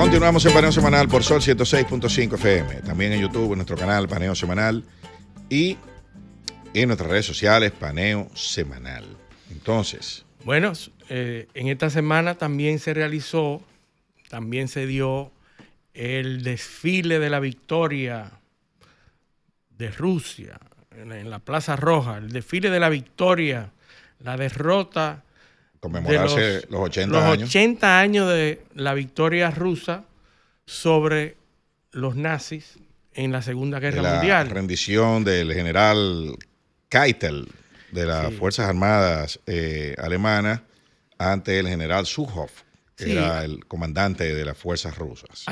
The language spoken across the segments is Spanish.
Continuamos en Paneo Semanal por Sol 106.5 FM. También en YouTube, en nuestro canal Paneo Semanal. Y en nuestras redes sociales, Paneo Semanal. Entonces. Bueno, en esta semana también se dio el desfile de la victoria de Rusia en la Plaza Roja. El desfile de la victoria, la derrota. Conmemorarse los 80 años. 80 años de la victoria rusa sobre los nazis en la Segunda Guerra Mundial. La rendición del general Keitel de las Fuerzas Armadas alemanas ante el general Zhukov, que era el comandante de las fuerzas rusas.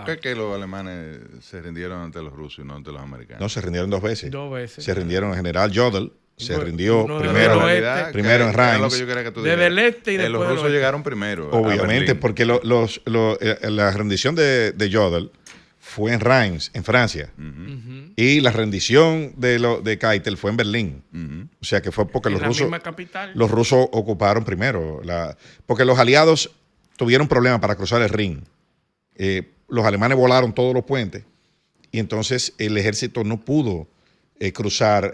¿Por qué los alemanes se rindieron ante los rusos y no ante los americanos? No, se rindieron dos veces. Dos veces. Se rindieron el general Jodl. Se rindió primero en Reims. Desde el este y después los rusos llegaron primero. Obviamente, porque la rendición de Jodl fue en Reims, en Francia. Y la rendición de Keitel fue en Berlín. O sea que fue porque los rusos ocuparon primero. Porque los aliados tuvieron problemas para cruzar el Rin. Los alemanes volaron todos los puentes y entonces el ejército no pudo cruzar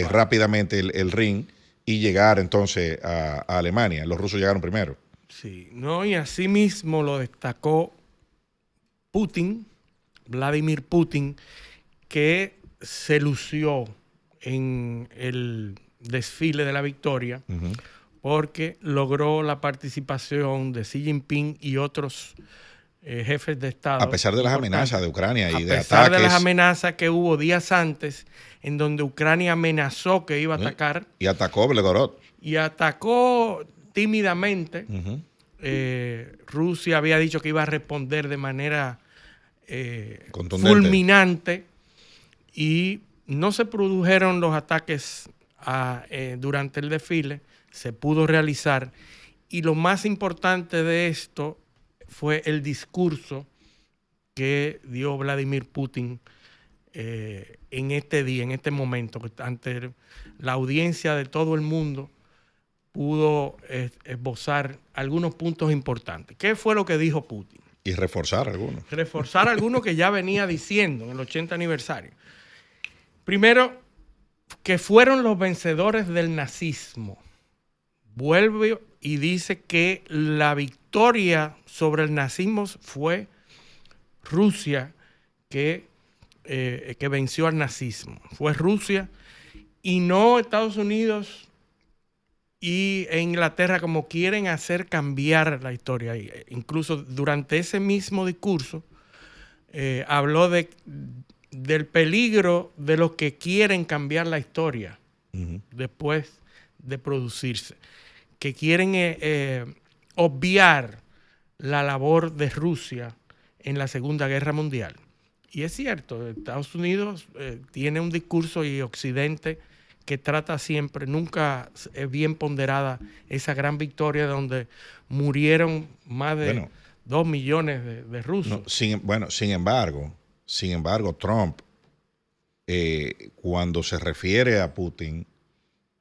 rápidamente el Rin y llegar entonces a Alemania. Los rusos llegaron primero. Sí, no, y así mismo lo destacó Vladimir Putin, que se lució en el desfile de la victoria porque logró la participación de Xi Jinping y otros jefes de Estado. A pesar de las amenazas de Ucrania y de ataques. A pesar de las amenazas que hubo días antes, en donde Ucrania amenazó que iba a atacar. Y atacó Belgorod. Y atacó tímidamente. Rusia había dicho que iba a responder de manera fulminante. Y no se produjeron los ataques durante el desfile. Se pudo realizar. Y lo más importante de esto fue el discurso que dio Vladimir Putin en este día, en este momento, que ante la audiencia de todo el mundo pudo esbozar algunos puntos importantes. ¿Qué fue lo que dijo Putin? Y reforzar algunos. Reforzar algunos que ya venía diciendo en el 80 aniversario. Primero, que fueron los vencedores del nazismo. Vuelve y dice que la victoria sobre el nazismo fue Rusia que venció al nazismo. Fue Rusia y no Estados Unidos e Inglaterra, como quieren hacer cambiar la historia. Incluso durante ese mismo discurso habló del peligro de los que quieren cambiar la historia después de producirse, que quieren obviar la labor de Rusia en la Segunda Guerra Mundial. Y es cierto, Estados Unidos tiene un discurso y Occidente que trata siempre, nunca es bien ponderada esa gran victoria donde murieron más de 2 millones de rusos. No, sin embargo, Trump, cuando se refiere a Putin,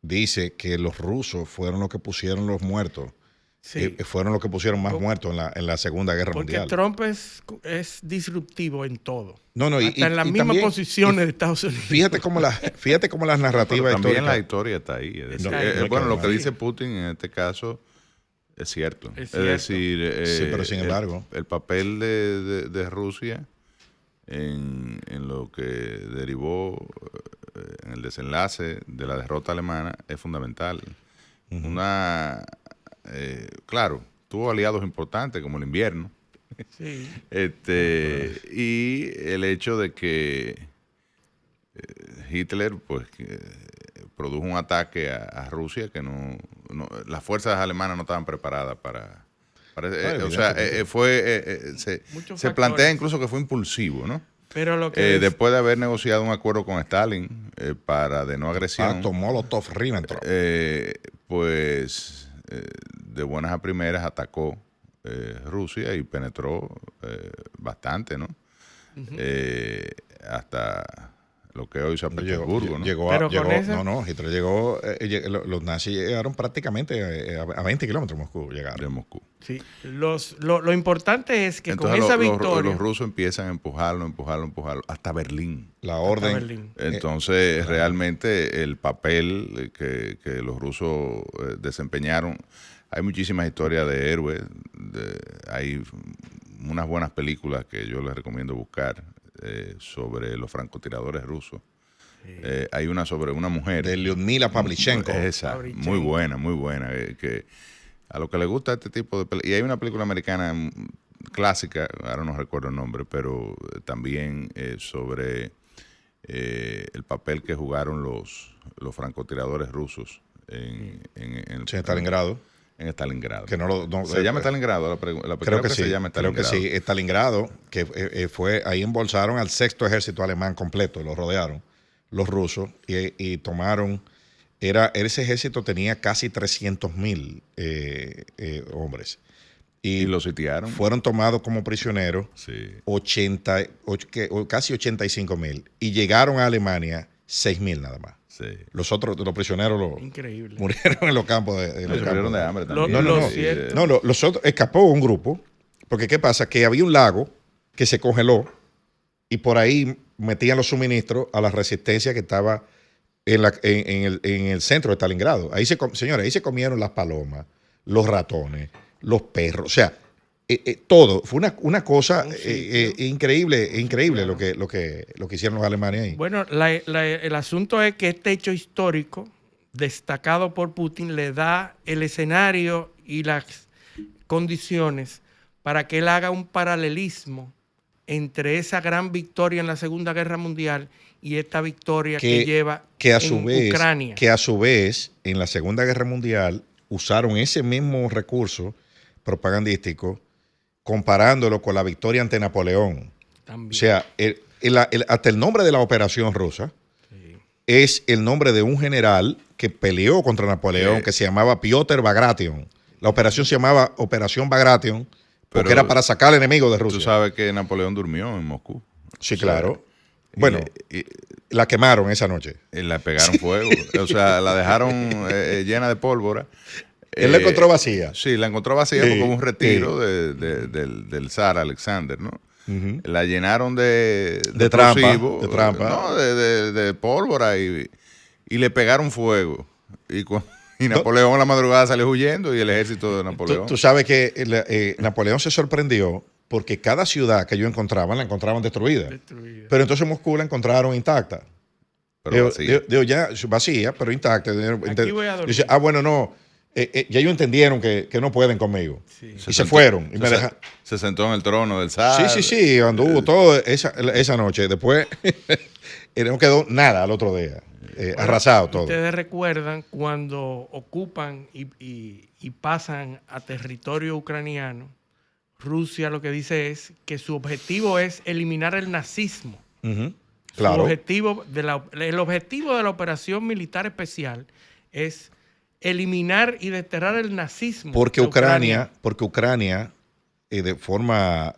dice que los rusos fueron los que pusieron los muertos. Sí. Fueron los que pusieron más muertos en la Segunda Guerra Mundial. Porque Trump es disruptivo en todo. Hasta en las mismas posiciones de Estados Unidos. Fíjate cómo las narrativas también la historia está ahí. Lo que dice Putin en este caso es cierto. Es decir, pero sin embargo, el papel de Rusia en lo que derivó en el desenlace de la derrota alemana es fundamental. Claro, tuvo aliados importantes como el invierno. Sí. Y el hecho de que Hitler produjo un ataque a Rusia que no las fuerzas alemanas no estaban preparadas para se plantea incluso que fue impulsivo, ¿no? Pero lo que después de haber negociado un acuerdo con Stalin para de no agresión, Pacto Molotov-Ribbentrop, de buenas a primeras atacó Rusia y penetró bastante, ¿no? Hasta lo que hoy San Petersburgo, ¿no? Hitler llegó, los nazis llegaron prácticamente a 20 kilómetros de Moscú, llegaron. De Moscú. Sí. Lo importante es que entonces, con esa victoria... los rusos empiezan a empujarlo hasta Berlín. La orden. Entonces, realmente el papel que los rusos desempeñaron, hay muchísimas historias de héroes, hay unas buenas películas que yo les recomiendo buscar sobre los francotiradores rusos. Sí. Hay una sobre una mujer. De Lyudmila Pavlichenko. Esa, muy buena, que a lo que le gusta este tipo de películas. Y hay una película americana clásica, ahora no recuerdo el nombre, pero también sobre el papel que jugaron los francotiradores rusos en Stalingrado. En Stalingrado. Que ¿Se llama Stalingrado? Creo que sí. Se llama Stalingrado. Creo que sí. Stalingrado, que fue, ahí embolsaron al 6º ejército alemán completo, lo rodearon los rusos y tomaron, ese ejército tenía casi 300,000 hombres. Y los sitiaron. Fueron tomados como prisioneros, sí. Casi 85,000. Y llegaron a Alemania 6,000 nada más. Sí. Los prisioneros murieron en los campos murieron de hambre también. Los otros, escapó un grupo, porque ¿qué pasa? Que había un lago que se congeló y por ahí metían los suministros a la resistencia que estaba en el centro de Stalingrado. Señores, ahí se comieron las palomas, los ratones, los perros, o sea, todo. Fue una cosa increíble lo que hicieron los alemanes ahí. Bueno, el asunto es que este hecho histórico destacado por Putin le da el escenario y las condiciones para que él haga un paralelismo entre esa gran victoria en la Segunda Guerra Mundial y esta victoria que lleva en Ucrania. Que a su vez, en la Segunda Guerra Mundial, usaron ese mismo recurso propagandístico comparándolo con la victoria ante Napoleón. También. O sea, hasta el nombre de la operación rusa es el nombre de un general que peleó contra Napoleón, que se llamaba Piotr Bagration. La operación se llamaba Operación Bagration porque era para sacar al enemigo de Rusia. Tú sabes que Napoleón durmió en Moscú. Sí, claro. Bueno, la quemaron esa noche. La pegaron fuego. O sea, la dejaron llena de pólvora. Él la encontró vacía. Sí, la encontró vacía porque hubo un retiro del zar Alexander, ¿no? Uh-huh. La llenaron de trampa. ¿no? De pólvora y le pegaron fuego. Y Napoleón a la madrugada salió huyendo y el ejército de Napoleón. Tú sabes que Napoleón se sorprendió porque cada ciudad que ellos encontraban, la encontraban destruida. Pero entonces Moscú la encontraron intacta. Pero vacía. Ya vacía, pero intacta. Dice, bueno, no. Ya ellos entendieron que no pueden conmigo. Sí. Y se fueron. Y se sentó en el trono del zar. Sí, anduvo todo esa noche. Después no quedó nada al otro día. Arrasado todo. Ustedes recuerdan cuando ocupan y pasan a territorio ucraniano, Rusia lo que dice es que su objetivo es eliminar el nazismo. Uh-huh. Claro. El objetivo de la operación militar especial es eliminar y desterrar el nazismo. Porque Ucrania de forma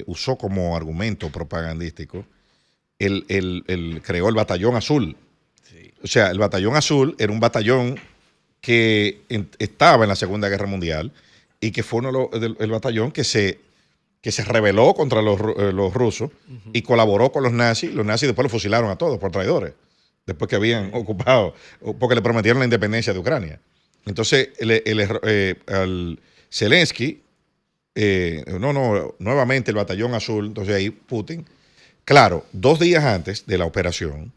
usó como argumento propagandístico creó el Batallón Azul. Sí. O sea, el Batallón Azul era un batallón que estaba en la Segunda Guerra Mundial y que fue el batallón que se rebeló contra los rusos y colaboró con los nazis. Los nazis después los fusilaron a todos por traidores, después que habían ocupado, porque le prometieron la independencia de Ucrania. Entonces, al Zelensky, nuevamente el Batallón Azul, entonces ahí Putin, claro, 2 días antes de la operación,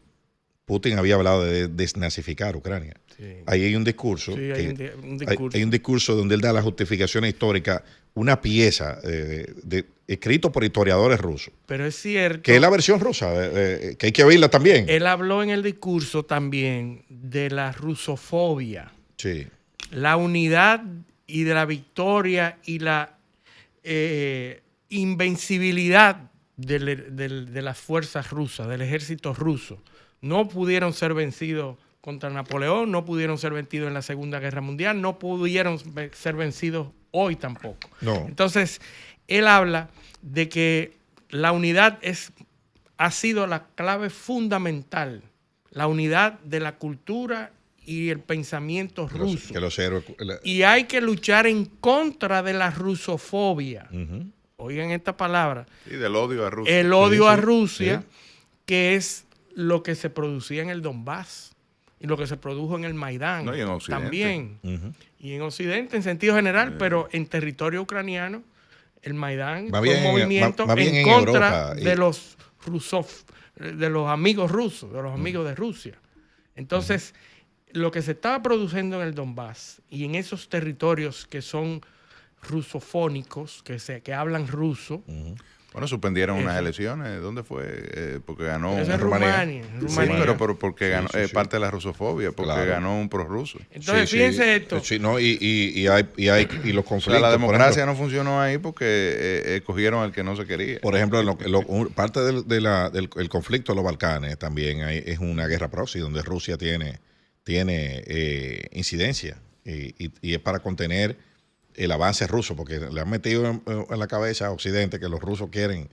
Putin había hablado de desnazificar Ucrania. Sí. Ahí hay un discurso. Sí, hay un discurso donde él da la justificación histórica, una pieza escrito por historiadores rusos. Pero es cierto. Que es la versión rusa, que hay que oírla también. Él habló en el discurso también de la rusofobia. Sí. La unidad y de la victoria y la invencibilidad de las fuerzas rusas, del ejército ruso. No pudieron ser vencidos contra Napoleón, no pudieron ser vencidos en la Segunda Guerra Mundial, no pudieron ser vencidos hoy tampoco. No. Entonces, él habla de que la unidad es ha sido la clave fundamental, la unidad de la cultura y el pensamiento ruso. Que los héroes, y hay que luchar en contra de la rusofobia. Oigan esta palabra. Y del odio a Rusia. El odio a Rusia, que es lo que se producía en el Donbass y lo que se produjo en el Maidán. No, y en Occidente. También. Y en Occidente, en sentido general, pero en territorio ucraniano, el Maidán fue un movimiento en contra Europa, de los rusos, de los amigos rusos, de los amigos de Rusia. Entonces, lo que se estaba produciendo en el Donbass y en esos territorios que son rusofónicos, que hablan ruso. Bueno, suspendieron unas elecciones. ¿Dónde fue? Porque ganó en Rumania. Sí, pero porque ganó parte de la rusofobia, porque ganó un prorruso. Entonces, fíjense esto. Sí, no, y los conflictos. O sea, la democracia ejemplo, no funcionó ahí porque escogieron al que no se quería. Por ejemplo, parte del conflicto de los Balcanes también es una guerra proxy donde Rusia tiene incidencia y es para contener el avance ruso, porque le han metido en la cabeza a Occidente que los rusos quieren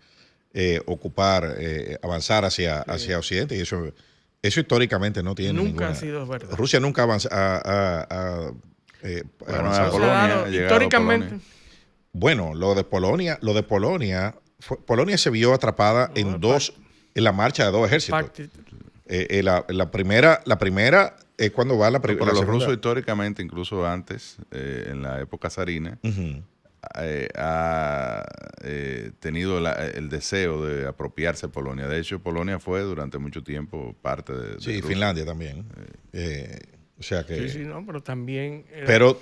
avanzar hacia Occidente, y eso históricamente no tiene nunca ha sido verdad. Rusia nunca avanzado a Polonia, históricamente. Bueno, lo de Polonia Polonia se vio atrapada en la marcha de dos ejércitos. La primera es cuando va la primera. Pero los rusos históricamente, incluso antes, en la época zarina, ha tenido el deseo de apropiarse de Polonia. De hecho, Polonia fue durante mucho tiempo parte de Rusia. Finlandia también. O sea que... Sí, no, pero también... Pero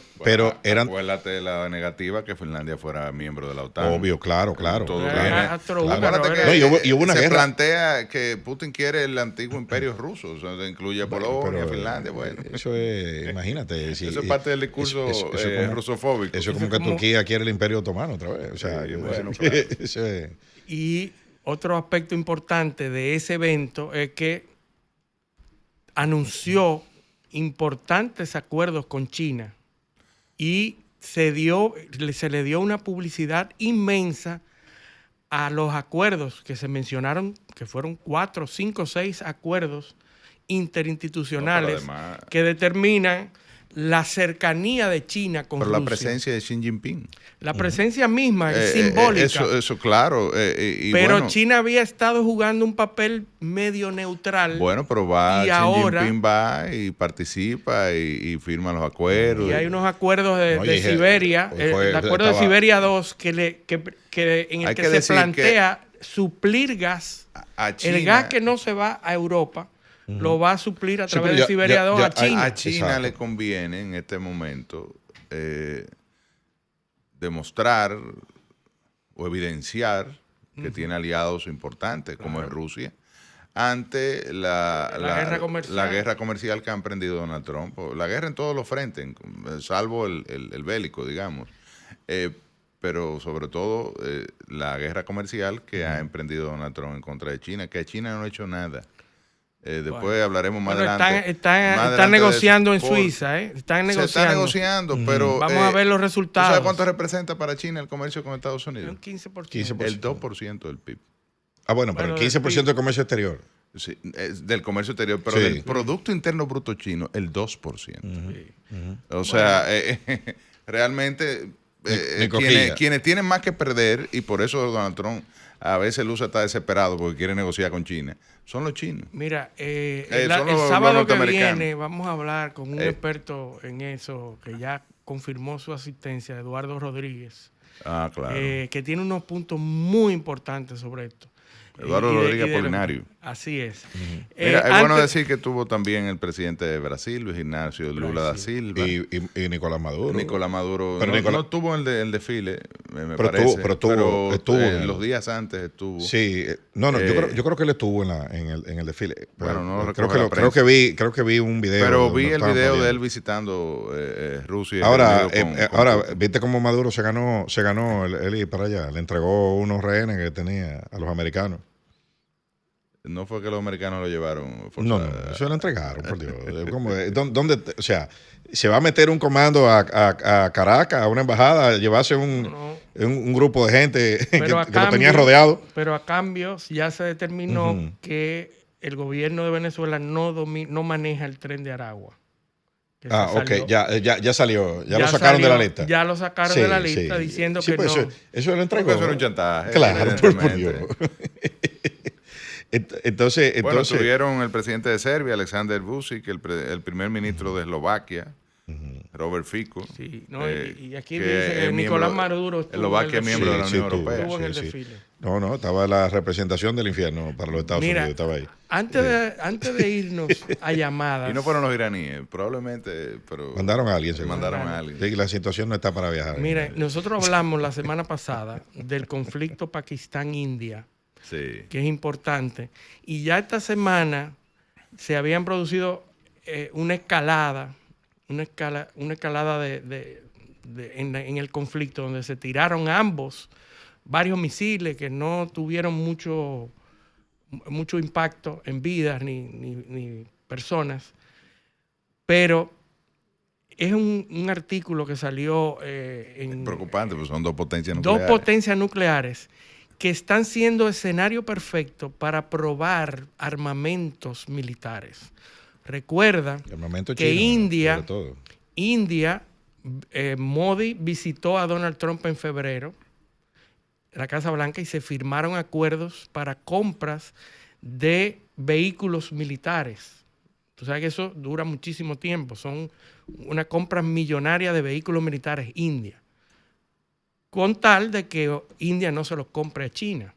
eran... Acuérdate de la negativa que Finlandia fuera miembro de la OTAN. Obvio, claro. Todo Acuérdate que y hubo una se guerra. Plantea que Putin quiere el antiguo imperio ruso, o sea, incluye Polonia, Finlandia, bueno. Eso es, imagínate. Eso es parte del discurso rusofóbico. Eso es como que Turquía quiere el imperio otomano otra vez. O sea, bueno, claro. Eso es... Y otro aspecto importante de ese evento es que anunció importantes acuerdos con China y se le dio una publicidad inmensa a los acuerdos que se mencionaron, que fueron 4, 5, 6 acuerdos interinstitucionales que determinan la cercanía de China con Rusia. Pero la presencia de Xi Jinping. La presencia misma es simbólica. Eso claro. Pero bueno, China había estado jugando un papel medio neutral. Bueno, pero Xi Jinping va y participa y firma los acuerdos. Y hay unos acuerdos de Siberia, el acuerdo de Siberia 2, en el que se plantea suplir gas. A China, el gas que no se va a Europa lo va a suplir a través de Siberia 2 a China. A China le conviene en este momento demostrar o evidenciar que tiene aliados importantes, como es Rusia, ante la guerra comercial que ha emprendido Donald Trump. La guerra en todos los frentes, salvo el bélico, digamos. Pero sobre todo la guerra comercial que ha emprendido Donald Trump en contra de China, que China no ha hecho nada. Después hablaremos más adelante. Están negociando en Suiza, Están negociando. Se está negociando, pero... Vamos a ver los resultados. ¿Sabes cuánto representa para China el comercio con Estados Unidos? Un 15%. El 2% del PIB. Bueno, pero el 15% del comercio exterior. Sí, del comercio exterior, pero del Producto Interno Bruto chino, el 2%. O sea, realmente quienes tienen más que perder, y por eso Donald Trump a veces Luz está desesperado porque quiere negociar con China, son los chinos. Mira, el sábado que viene vamos a hablar con un experto en eso que ya confirmó su asistencia, Eduardo Rodríguez. Claro. Que tiene unos puntos muy importantes sobre esto. Eduardo Rodríguez Apolinario. Así es. Mira, es bueno decir que tuvo también el presidente de Brasil, Luis Ignacio Lula da Silva. Y Nicolás Maduro. Nicolás Maduro. Pero no tuvo el desfile, me parece. Pero estuvo los días antes estuvo. Sí, yo creo que él estuvo en el desfile. Bueno, no creo que vi un video. Pero vi el video de él visitando Rusia. Ahora, viste cómo Maduro se ganó el ir para allá. Le entregó unos rehenes que tenía a los americanos. No fue que los americanos lo llevaron No, forzado. no, eso lo entregaron, por Dios. O sea, se va a meter un comando a Caracas, a una embajada, a llevarse un grupo de gente que lo tenían rodeado. Pero a cambio ya se determinó que el gobierno de Venezuela no maneja el tren de Aragua. Ok, ya salió, ya lo sacaron de la lista. Ya lo sacaron de la lista diciendo que pues no. Eso lo entregó. Eso era un chantaje. Claro, por Dios. Entonces, tuvieron el presidente de Serbia, Aleksandar Vučić, el primer ministro de Eslovaquia, Robert Fico. Sí, y aquí dice que Nicolás Maduro Eslovaquia es miembro de la Unión Europea. Estuvo en el desfile. No, estaba la representación del infierno para los Estados Unidos, estaba ahí. Antes de irnos a llamadas. Y no fueron los iraníes, probablemente, pero mandaron a alguien. Mandaron a alguien. Sí, la situación no está para viajar. Mira, nosotros hablamos la semana pasada del conflicto Pakistán-India. Sí. Que es importante. Y ya esta semana se habían producido una escalada en el conflicto, donde se tiraron ambos varios misiles que no tuvieron mucho impacto en vidas ni personas. Pero es un artículo que salió preocupante, pues son dos potencias nucleares. Dos potencias nucleares que están siendo escenario perfecto para probar armamentos militares. Recuerda que India, Modi visitó a Donald Trump en febrero, la Casa Blanca, y se firmaron acuerdos para compras de vehículos militares. Tú sabes que eso dura muchísimo tiempo. Son una compra millonaria de vehículos militares India. Con tal de que India no se los compre a China.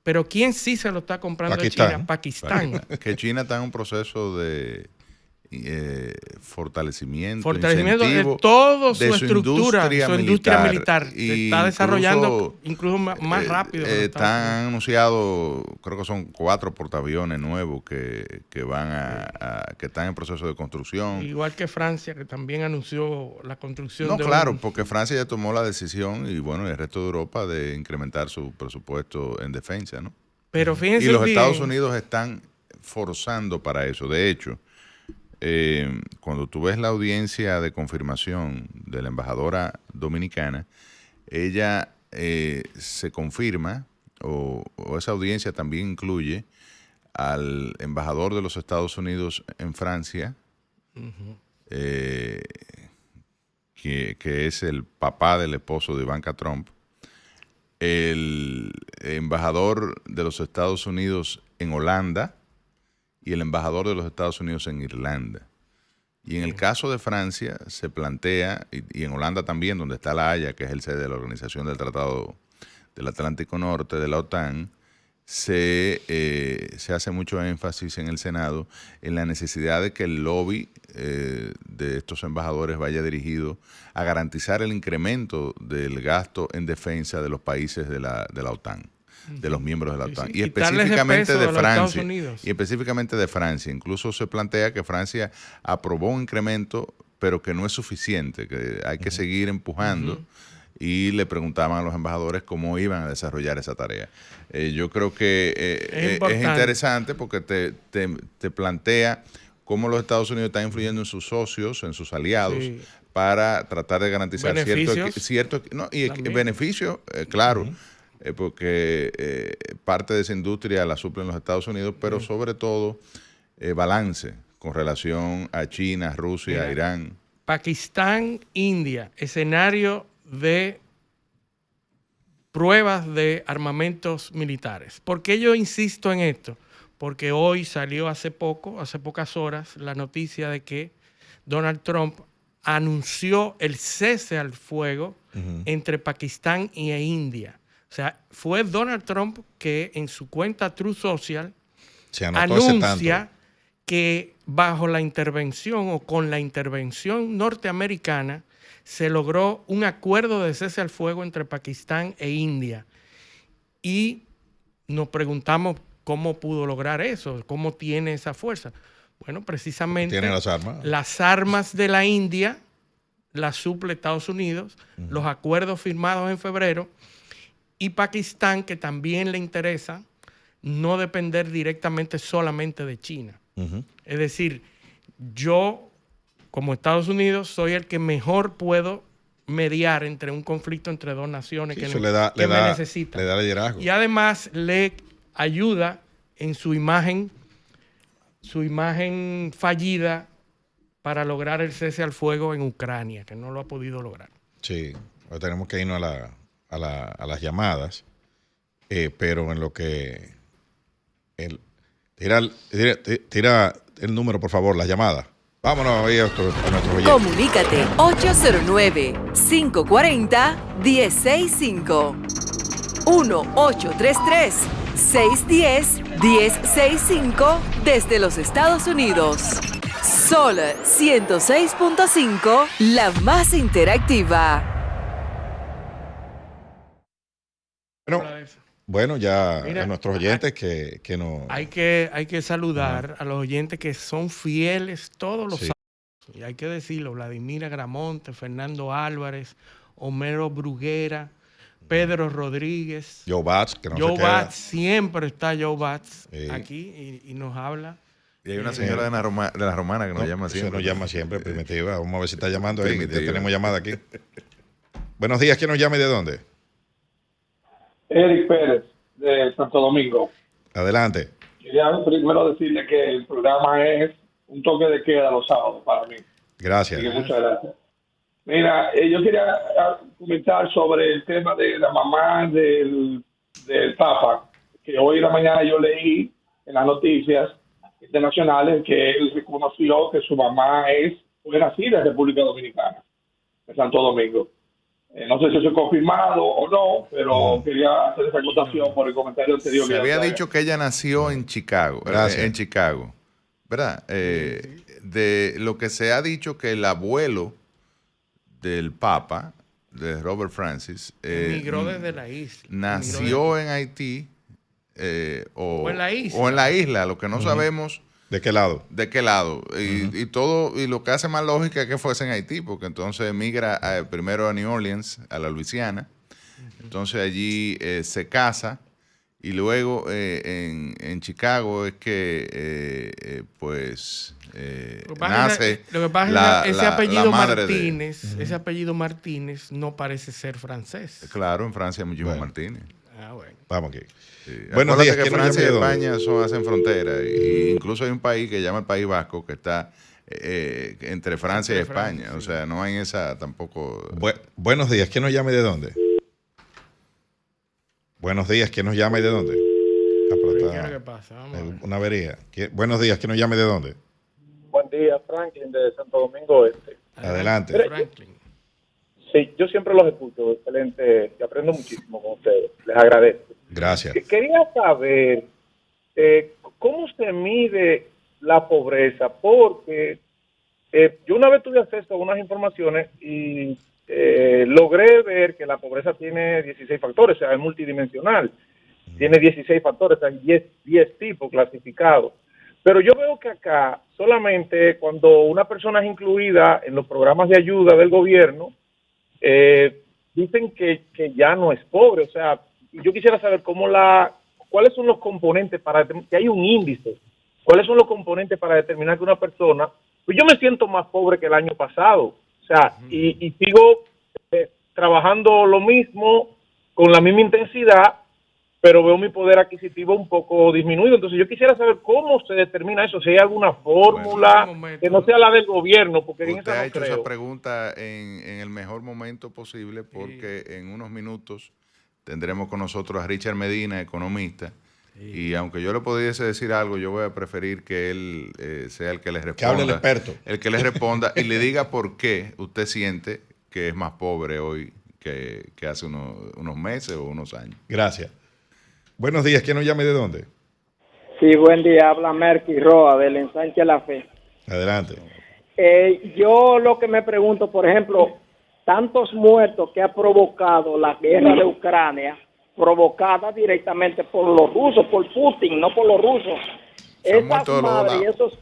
Pero ¿quién sí se lo está comprando a China? Pakistán. Que China está en un proceso de fortalecimiento de toda su estructura, su industria militar. Se está desarrollando incluso más rápido. Han anunciado, creo que son 4 portaaviones nuevos que están en proceso de construcción. Igual que Francia, que también anunció la construcción porque Francia ya tomó la decisión, y bueno, el resto de Europa, de incrementar su presupuesto en defensa, ¿no? Pero fíjense y los Estados Unidos están forzando para eso. De hecho, cuando tú ves la audiencia de confirmación de la embajadora dominicana, ella se confirma, o esa audiencia también incluye al embajador de los Estados Unidos en Francia, que es el papá del esposo de Ivanka Trump, el embajador de los Estados Unidos en Holanda, y el embajador de los Estados Unidos en Irlanda. Y en el caso de Francia se plantea, y en Holanda también, donde está La Haya, que es el sede de la Organización del Tratado del Atlántico Norte, de la OTAN, se hace mucho énfasis en el Senado en la necesidad de que el lobby de estos embajadores vaya dirigido a garantizar el incremento del gasto en defensa de los países de la OTAN. De los miembros de la OTAN. Y específicamente de Francia. Y específicamente de Francia. Incluso se plantea que Francia aprobó un incremento, pero que no es suficiente, que hay que seguir empujando. Y le preguntaban a los embajadores cómo iban a desarrollar esa tarea. Yo creo que es interesante porque te plantea cómo los Estados Unidos están influyendo en sus socios, en sus aliados, para tratar de garantizar cierto beneficios, claro. Porque parte de esa industria la suplen los Estados Unidos, pero sobre todo balance con relación a China, Rusia, Irán. Pakistán, India, escenario de pruebas de armamentos militares. ¿Por qué yo insisto en esto? Porque hoy salió hace pocas horas, la noticia de que Donald Trump anunció el cese al fuego entre Pakistán y India. O sea, fue Donald Trump que en su cuenta Truth Social anuncia que bajo la intervención o con la intervención norteamericana se logró un acuerdo de cese al fuego entre Pakistán e India. Y nos preguntamos cómo pudo lograr eso, cómo tiene esa fuerza. Bueno, precisamente tiene las armas. Las armas de la India las suple Estados Unidos, los acuerdos firmados en febrero. Y Pakistán, que también le interesa no depender directamente solamente de China. Ujú. Es decir, yo, como Estados Unidos, soy el que mejor puedo mediar entre un conflicto entre dos naciones Sí, que, eso me necesitan. le da liderazgo. Y además le ayuda en su imagen fallida para lograr el cese al fuego en Ucrania, que no lo ha podido lograr. Sí, ahora tenemos que irnos a las llamadas, pero en lo que... Tira el número, por favor, las llamadas. Vámonos ahí a nuestro oyente. Comunícate 809-540-1065. 1-833-610-1065 desde los Estados Unidos. Sol 106.5, la más interactiva. Bueno, ya Mira, a nuestros oyentes que nos... Hay que saludar a los oyentes que son fieles todos los sábados. Y hay que decirlo, Vladimir Agramonte, Fernando Álvarez, Homero Bruguera, Pedro Rodríguez. Joe Bats, que no Joe se queda. Bats, siempre está Joe Bats aquí y nos habla. Y hay una señora de la Romana que nos llama siempre. Nos llama siempre, Primitiva. Vamos a ver si está llamando ahí. Primitiva. Ya tenemos llamada aquí. Buenos días, ¿quién nos llama y de dónde? Eric Pérez, de Santo Domingo. Adelante. Quería primero decirle que el programa es un toque de queda los sábados para mí. Gracias. Así que muchas gracias. Mira, yo quería comentar sobre el tema de la mamá del Papa, que hoy en la mañana yo leí en las noticias internacionales que él reconoció que su mamá fue nacida en República Dominicana, en Santo Domingo. No sé si eso es confirmado o no, pero quería hacer esa acotación por el comentario anterior. Se había dicho que ella nació en Chicago. Gracias. En Chicago, ¿verdad? De lo que se ha dicho que el abuelo del Papa, de Robert Francis, Emigró desde la isla. nació en Haití o en la isla. O en la isla, lo que no sabemos. ¿De qué lado? ¿De qué lado? Y todo, y lo que hace más lógica es que fuese en Haití, porque entonces emigra primero a New Orleans, a la Luisiana. Entonces allí se casa y luego en Chicago es que nace lo que pasa es que ese apellido madre Martínez, ese apellido Martínez no parece ser francés. Claro, en Francia hay muchísimos Bueno. Martínez. Ah, bueno. Vamos aquí. Sí. Buenos Acuérdate días, que ¿quién nos Francia y llama y de España hacen frontera. Y incluso hay un país que se llama el País Vasco que está entre Francia y España. Francia, O sea, no hay esa tampoco. Buenos días, ¿quién nos llama y de dónde? Buenos días, ¿quién nos llama y de dónde? ¿Qué es lo que pasa? Vamos a ver. Una avería. Buenos días, ¿quién nos llama y de dónde? Buen día, Franklin, de Santo Domingo Este. Adelante. Franklin. Sí, yo siempre los escucho, excelente, y aprendo muchísimo con ustedes, les agradezco. Gracias. Quería saber cómo se mide la pobreza, porque yo una vez tuve acceso a unas informaciones y logré ver que la pobreza tiene 16 factores, o sea, es multidimensional, tiene 16 factores, hay 10 tipos clasificados. Pero yo veo que acá solamente cuando una persona es incluida en los programas de ayuda del gobierno, dicen que ya no es pobre. O sea, yo quisiera saber cuáles son los componentes que hay un índice, cuáles son los componentes para determinar que una persona, pues yo me siento más pobre que el año pasado. O sea, y sigo trabajando lo mismo, con la misma intensidad, pero veo mi poder adquisitivo un poco disminuido. Entonces yo quisiera saber cómo se determina eso, si hay alguna fórmula que no sea la del gobierno, porque en Usted esa ha no hecho creo. esa pregunta en el mejor momento posible, porque en unos minutos tendremos con nosotros a Richard Medina, economista, y aunque yo le pudiese decir algo, yo voy a preferir que él sea el que le responda. Que hable el experto. El que le responda y le diga por qué usted siente que es más pobre hoy que hace unos meses o unos años. Gracias. Buenos días, ¿quién nos llama y de dónde? Sí, buen día. Habla Merky Roa del Ensanche La Fe. Adelante. Yo lo que me pregunto, por ejemplo, tantos muertos que ha provocado la guerra de Ucrania, provocada directamente por los rusos, por Putin, no por los rusos. Se han muerto de los dos lados.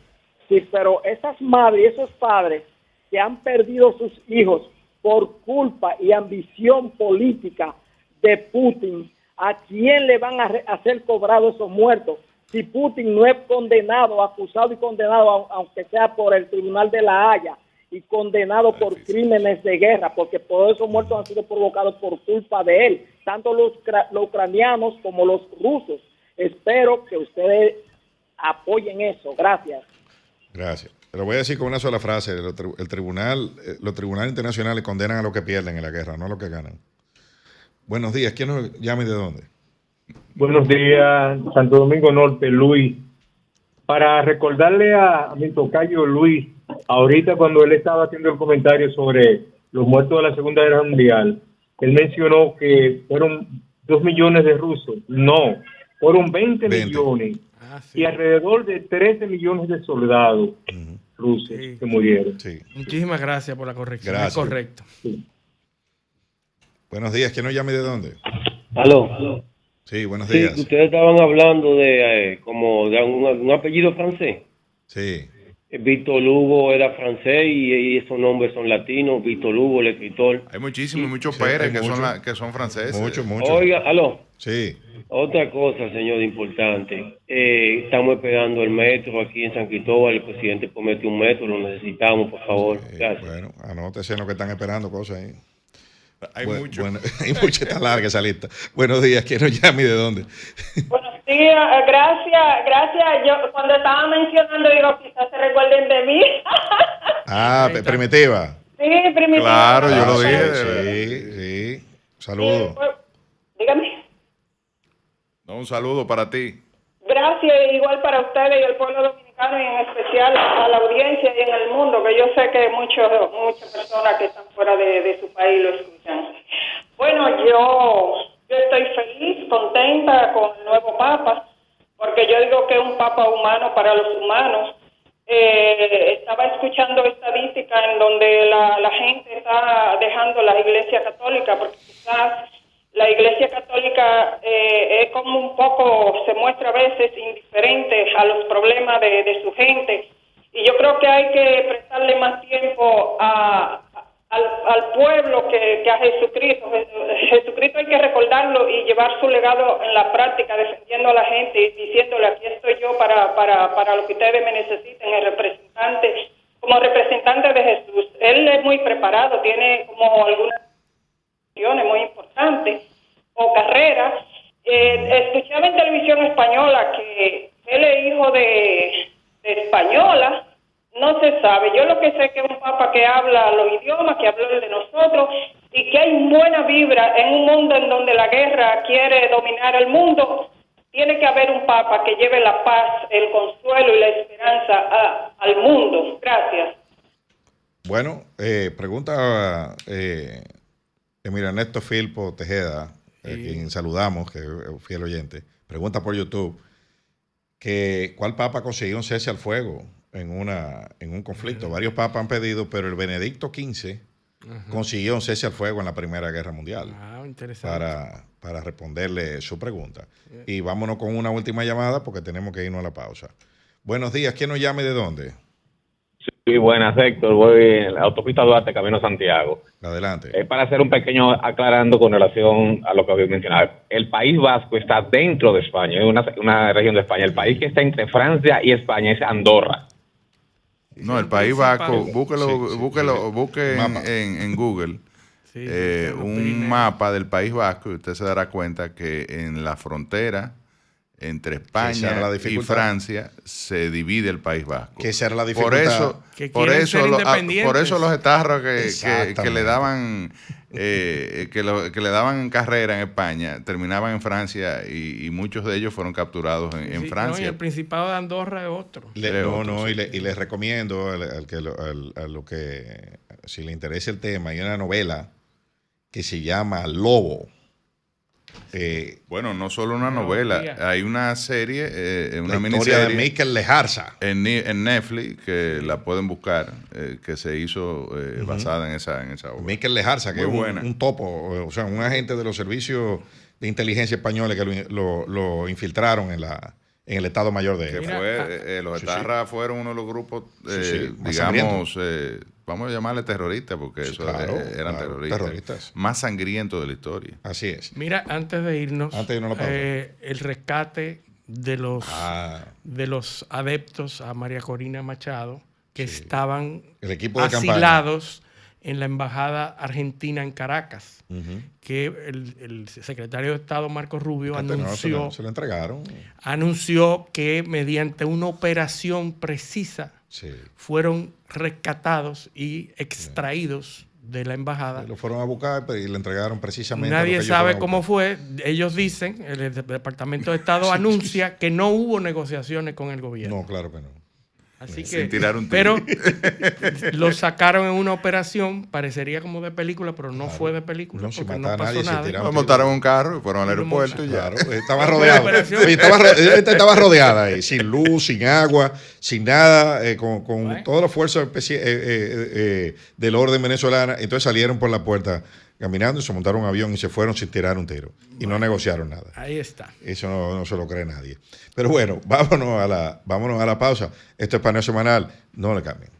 Pero esas madres y esos padres que han perdido sus hijos por culpa y ambición política de Putin, ¿A quién le van a hacer cobrado esos muertos? Si Putin no es condenado, acusado y condenado, aunque sea por el Tribunal de la Haya, y condenado por crímenes de guerra, porque todos esos muertos han sido provocados por culpa de él, tanto los ucranianos como los rusos. Espero que ustedes apoyen eso. Gracias. Gracias. Pero voy a decir con una sola frase. Los tribunales internacionales condenan a los que pierden en la guerra, no a los que ganan. Buenos días. ¿Quién nos llama y de dónde? Buenos días, Santo Domingo Norte, Luis. Para recordarle a mi tocayo Luis, ahorita cuando él estaba haciendo el comentario sobre los muertos de la Segunda Guerra Mundial, él mencionó que fueron 2 millones de rusos. No, fueron 20 millones. Sí. Y alrededor de 13 millones de soldados rusos que murieron. Sí. Muchísimas gracias por la corrección. Gracias. Es correcto. Sí. Buenos días. ¿Quién nos llama y de dónde? Aló. Sí, buenos Sí, días. ustedes estaban hablando de como de un apellido francés. Sí. Víctor Hugo era francés y esos nombres son latinos. Víctor Hugo, el escritor. Hay muchísimos, muchos Sí, Pérez hay muchos. que son franceses. Mucho. Oiga, aló. Sí. Otra cosa, señor, importante. Estamos esperando el metro aquí en San Cristóbal. El presidente prometió un metro, lo necesitamos, por favor. Gracias. Bueno, anótese en lo que están esperando, cosas ahí. Hay mucho. Bueno, hay mucha, está larga esa lista. Buenos días. ¿Quién nos llama y de dónde? Buenos días, gracias. Yo cuando estaba mencionando, digo, quizás se recuerden de mí. Primitiva. Sí, Primitiva. Claro, yo lo Sí, dije. sí. Saludos. Dígame. No, un saludo para ti. Gracias, igual para ustedes y el pueblo dominicano y en especial a la audiencia y en el mundo, que yo sé que muchas personas que están fuera de su país lo escuchan. Bueno, yo estoy feliz, contenta con el nuevo Papa, porque yo digo que es un Papa humano para los humanos. Estaba escuchando estadísticas en donde la gente está dejando la Iglesia Católica, porque quizás la Iglesia Católica es como un poco, se muestra a veces indiferente a los problemas de su gente. Y yo creo que hay que prestarle más tiempo al pueblo que a Jesucristo. Jesucristo hay que recordarlo y llevar su legado en la práctica, defendiendo a la gente y diciéndole, aquí estoy yo para lo que ustedes me necesiten, como representante de Jesús. Él es muy preparado, tiene como algunas muy importante o carrera. Escuchaba en televisión española que él es hijo de española, no se sabe. Yo lo que sé es que es un papa que habla los idiomas, que habla el de nosotros y que hay buena vibra en un mundo en donde la guerra quiere dominar el mundo. Tiene que haber un papa que lleve la paz, el consuelo y la esperanza al mundo. Gracias. Bueno, pregunta mira, Ernesto Filpo Tejeda, quien saludamos, que es un fiel oyente, pregunta por YouTube que ¿cuál papa consiguió un cese al fuego en un conflicto? Varios papas han pedido, pero el Benedicto XV consiguió un cese al fuego en la Primera Guerra Mundial. Interesante. Para responderle su pregunta. Y vámonos con una última llamada porque tenemos que irnos a la pausa. Buenos días, ¿quién nos llama y de dónde? Sí, buenas, Héctor. Voy en la autopista Duarte, camino a Santiago. Adelante. Para hacer un pequeño aclarando con relación a lo que había mencionado. El País Vasco está dentro de España, es una región de España. El país que está entre Francia y España es Andorra. No, el País Vasco, busque en Google un mapa del País Vasco y usted se dará cuenta que en la frontera entre España y Francia se divide el País Vasco. Que esa era la dificultad. Por eso los etarros que le daban que le daban carrera en España terminaban en Francia y muchos de ellos fueron capturados en Francia. No, y el Principado de Andorra es otro. Y les recomiendo a lo que si le interesa el tema, hay una novela que se llama Lobo. Bueno, no solo una novela, hay una serie, una miniserie de Mikel Lejarza en Netflix que la pueden buscar, que se hizo basada en esa obra. Mikel Lejarza, que es un topo, o sea, un agente de los servicios de inteligencia españoles que lo infiltraron en el Estado Mayor de los etarras fueron uno de los grupos, digamos, vamos a llamarle terroristas, porque Sí, eso claro, eran claro, terroristas. terroristas. Más sangrientos de la historia. Así es. Mira, antes de irnos, a la pausa. el rescate de los adeptos a María Corina Machado que estaban el equipo de asilados en la embajada argentina en Caracas, Uh-huh. que el secretario de Estado Marco Rubio anunció, se lo entregaron. Anunció que mediante una operación precisa fueron rescatados y extraídos de la embajada. Lo fueron a buscar y le entregaron precisamente. Nadie sabe cómo fue. Ellos dicen, el Departamento de Estado anuncia que no hubo negociaciones con el gobierno. No, claro que no. Así que, Sin tirar un pero lo sacaron en una operación, parecería como de película, pero no fue de película. No, sin porque matar no a pasó nadie, nada. Lo montaron en un carro y fueron al aeropuerto y ya. Claro, estaba rodeado. Oye, estaba rodeada ahí, sin luz, sin agua, sin nada, con toda la fuerza del orden venezolana. Entonces salieron por la puerta caminando y se montaron un avión y se fueron sin tirar un tiro. Y no negociaron nada. Ahí está. Eso no se lo cree nadie. Pero bueno, vámonos a la pausa. Esto es Paneo Semanal. No le cambien.